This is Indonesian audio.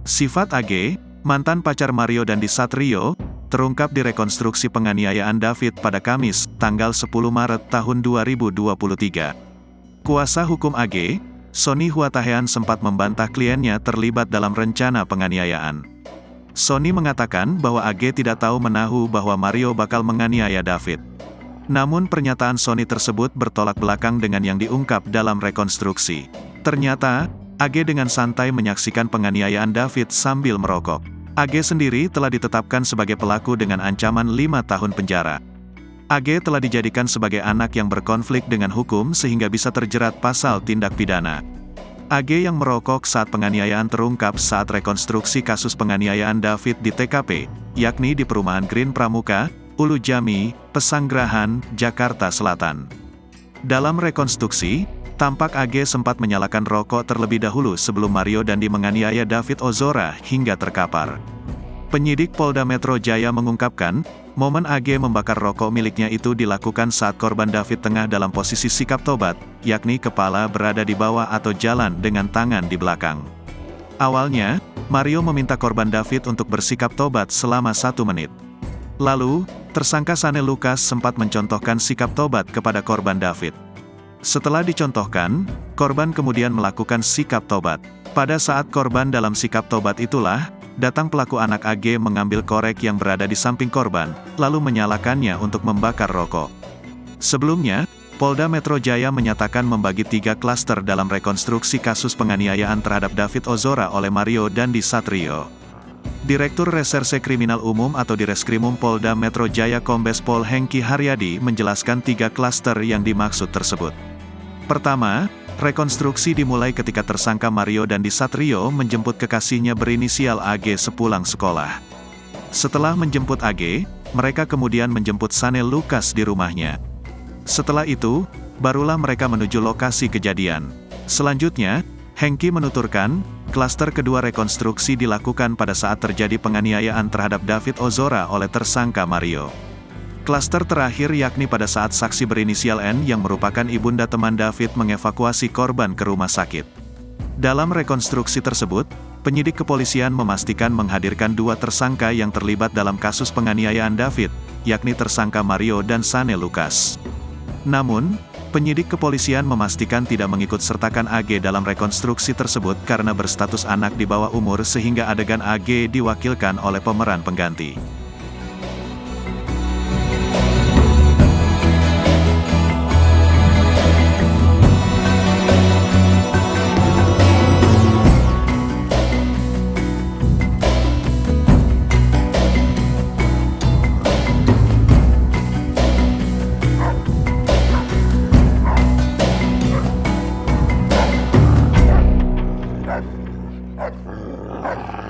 Sifat AG, mantan pacar Mario Dandi Satrio, terungkap di rekonstruksi penganiayaan David pada Kamis, tanggal 10 Maret tahun 2023. Kuasa hukum AG, Sony Huatahean sempat membantah kliennya terlibat dalam rencana penganiayaan. Sony mengatakan bahwa AG tidak tahu menahu bahwa Mario bakal menganiaya David. Namun pernyataan Sony tersebut bertolak belakang dengan yang diungkap dalam rekonstruksi. Ternyata, AG dengan santai menyaksikan penganiayaan David sambil merokok. AG sendiri telah ditetapkan sebagai pelaku dengan ancaman 5 tahun penjara. AG telah dijadikan sebagai anak yang berkonflik dengan hukum sehingga bisa terjerat pasal tindak pidana. AG yang merokok saat penganiayaan terungkap saat rekonstruksi kasus penganiayaan David di TKP, yakni di perumahan Green Pramuka, Ulu Jami, Pesanggerahan, Jakarta Selatan. Dalam rekonstruksi, tampak AG sempat menyalakan rokok terlebih dahulu sebelum Mario Dandi menganiaya David Ozora hingga terkapar. Penyidik Polda Metro Jaya mengungkapkan, momen AG membakar rokok miliknya itu dilakukan saat korban David tengah dalam posisi sikap tobat, yakni kepala berada di bawah atau jalan dengan tangan di belakang. Awalnya, Mario meminta korban David untuk bersikap tobat selama 1 menit. Lalu, tersangka Sane Lukas sempat mencontohkan sikap tobat kepada korban David. Setelah dicontohkan, korban kemudian melakukan sikap tobat. Pada saat korban dalam sikap tobat itulah, datang pelaku anak AG mengambil korek yang berada di samping korban, lalu menyalakannya untuk membakar rokok. Sebelumnya, Polda Metro Jaya menyatakan membagi 3 klaster dalam rekonstruksi kasus penganiayaan terhadap David Ozora oleh Mario Dandi Satrio. Direktur Reserse Kriminal Umum atau Direskrimum Polda Metro Jaya Kombes Pol Hengki Haryadi menjelaskan 3 klaster yang dimaksud tersebut. Pertama, rekonstruksi dimulai ketika tersangka Mario Dandi Satrio menjemput kekasihnya berinisial AG sepulang sekolah. Setelah menjemput AG, mereka kemudian menjemput Sane Lukas di rumahnya. Setelah itu, barulah mereka menuju lokasi kejadian. Selanjutnya, Hengki menuturkan, klaster kedua rekonstruksi dilakukan pada saat terjadi penganiayaan terhadap David Ozora oleh tersangka Mario. Klaster terakhir yakni pada saat saksi berinisial N yang merupakan ibunda teman David mengevakuasi korban ke rumah sakit. Dalam rekonstruksi tersebut, penyidik kepolisian memastikan menghadirkan 2 tersangka yang terlibat dalam kasus penganiayaan David, yakni tersangka Mario dan Sane Lukas. Namun, penyidik kepolisian memastikan tidak mengikut-sertakan AG dalam rekonstruksi tersebut karena berstatus anak di bawah umur sehingga adegan AG diwakilkan oleh pemeran pengganti. Arr.